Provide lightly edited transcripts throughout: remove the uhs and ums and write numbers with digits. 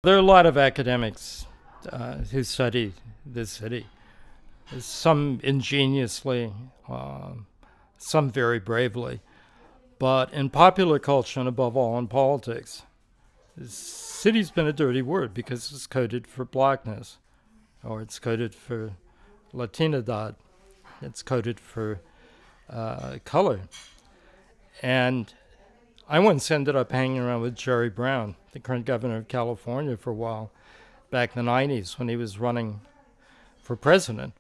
There are a lot of academics who study this city, some ingeniously, some very bravely. But in popular culture, and above all in politics, city's been a dirty word because it's coded for blackness, or it's coded for Latinidad, it's coded for color. And I once ended up hanging around with Jerry Brown, the current governor of California, for a while, back in the 90s when he was running for president.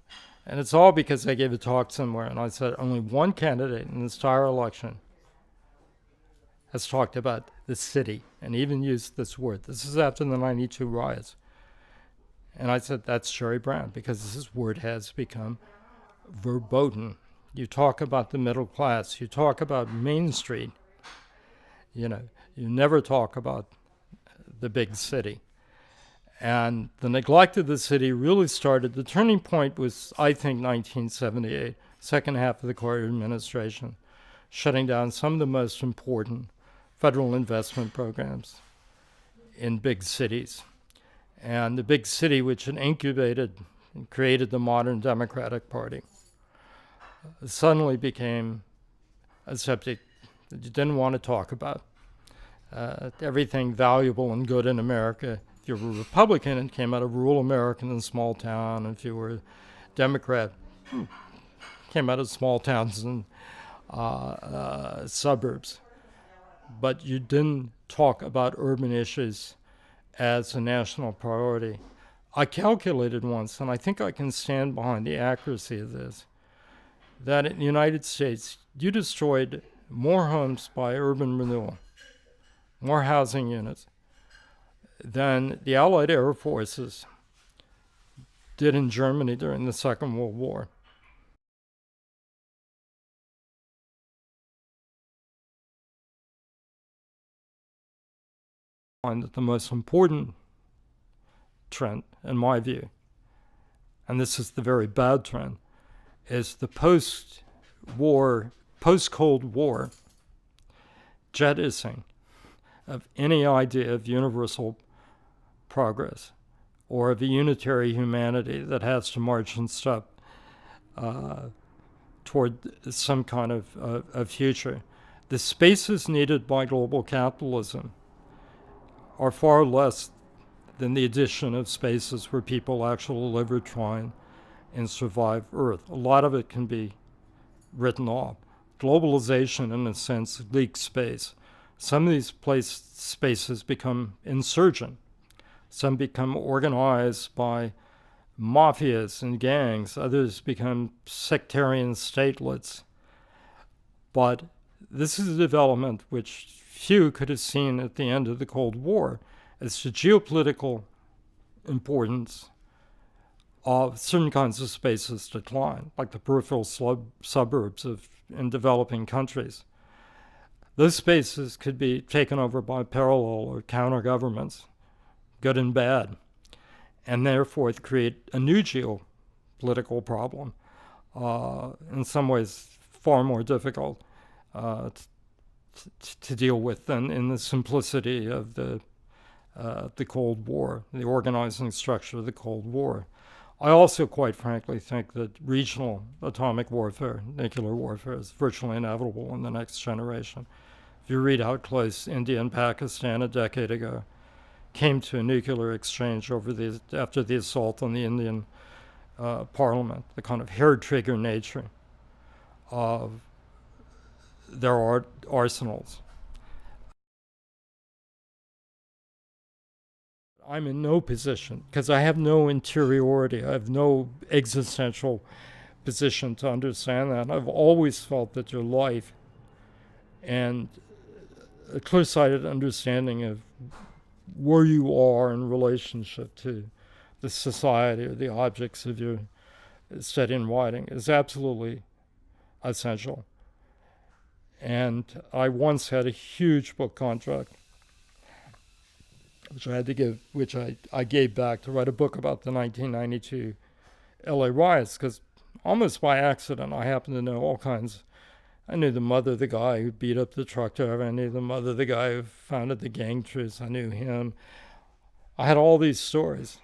And it's all because I gave a talk somewhere and I said only one candidate in this entire election has talked about the city and even used this word. This is after the 92 riots. And I said, that's Jerry Brown, because this word has become verboten. You talk about the middle class, you talk about Main Street, you never talk about the big city. And the neglect of the city really started, the turning point was, I think, 1978, second half of the Carter administration, shutting down some of the most important federal investment programs in big cities. And the big city, which had incubated and created the modern Democratic Party, suddenly became a subject that you didn't want to talk about. Everything valuable and good in America, if you were a Republican, it came out of rural America and small town. If you were a Democrat, it came out of small towns and suburbs. But you didn't talk about urban issues as a national priority. I calculated once, and I think I can stand behind the accuracy of this, that in the United States, you destroyed more homes by urban renewal, more housing units, than the Allied Air Forces did in Germany during the Second World War. And that the most important trend, in my view, and this is the very bad trend, is the post-Cold War jettisoning of any idea of universal progress or of a unitary humanity that has to march in step toward some kind of future. The spaces needed by global capitalism are far less than the addition of spaces where people actually live or try and survive Earth. A lot of it can be written off. Globalization, in a sense, leaks space. Some of these spaces become insurgent. Some become organized by mafias and gangs. Others become sectarian statelets. But this is a development which few could have seen at the end of the Cold War as the geopolitical importance of certain kinds of spaces decline, like the peripheral suburbs in developing countries. Those spaces could be taken over by parallel or counter governments, good and bad, and therefore create a new geopolitical problem, in some ways far more difficult to deal with than in the simplicity of the Cold War, the organizing structure of the Cold War. I also, quite frankly, think that regional atomic warfare, nuclear warfare, is virtually inevitable in the next generation. If you read how close India and Pakistan a decade ago came to a nuclear exchange after the assault on the Indian parliament, the kind of hair-trigger nature of their arsenals. I'm in no position, because I have no interiority, I have no existential position to understand that. I've always felt that your life and a clear-sighted understanding of where you are in relationship to the society or the objects of your study and writing is absolutely essential. And I once had a huge book contract which I had to give, which I gave back to write a book about the 1992 LA riots, because almost by accident I happened to know all kinds. I knew the mother of the guy who beat up the truck driver. I knew the mother of the guy who founded the Gang Truce. I knew him. I had all these stories.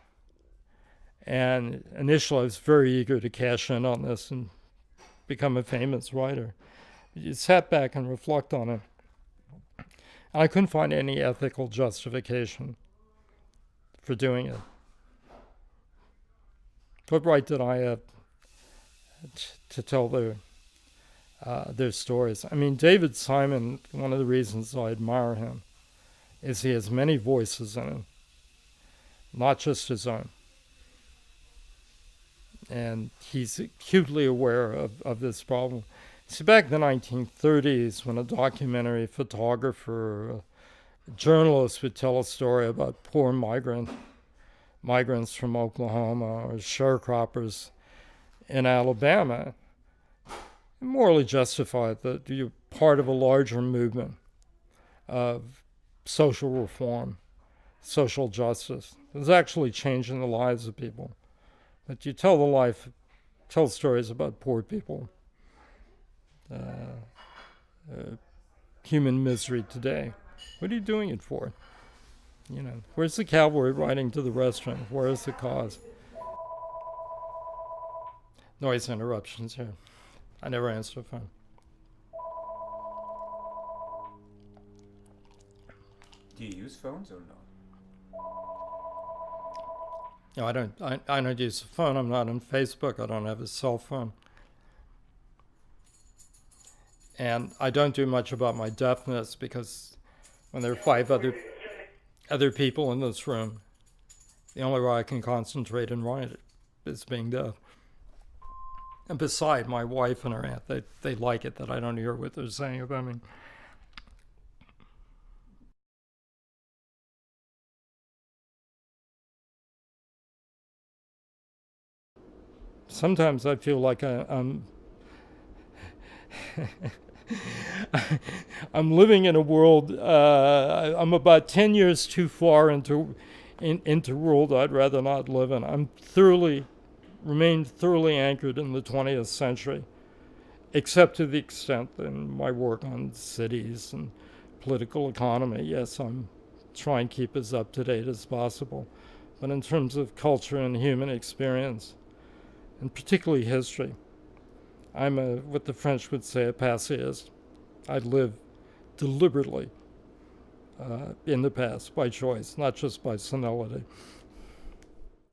And initially, I was very eager to cash in on this and become a famous writer. You sat back and reflect on it. And I couldn't find any ethical justification for doing it. What right did I have to tell their stories? I mean, David Simon, one of the reasons I admire him is he has many voices in him, not just his own. And he's acutely aware of this problem. See, back in the 1930s, when a documentary photographer, a journalist would tell a story about poor migrants from Oklahoma or sharecroppers in Alabama, it morally justified that you're part of a larger movement of social reform, social justice. It was actually changing the lives of people. But you tell stories about poor people, human misery today. What are you doing it for? You know, where's the cavalry riding to the restaurant? Where is the cause? Noise interruptions here. I never answer the phone. Do you use phones or not? No, I don't use a phone. I'm not on Facebook. I don't have a cell phone. And I don't do much about my deafness because when there are 5 other people in this room, the only way I can concentrate and write is being deaf. And beside my wife and her aunt, they like it that I don't hear what they're saying about me. Sometimes I feel like I'm I'm living in a world. I'm about 10 years too far into a world I'd rather not live in. I'm remain thoroughly anchored in the 20th century, except to the extent in my work on cities and political economy. Yes, I'm trying to keep as up to date as possible, but in terms of culture and human experience, and particularly history, I'm what the French would say, a passant. I live deliberately in the past by choice, not just by senility.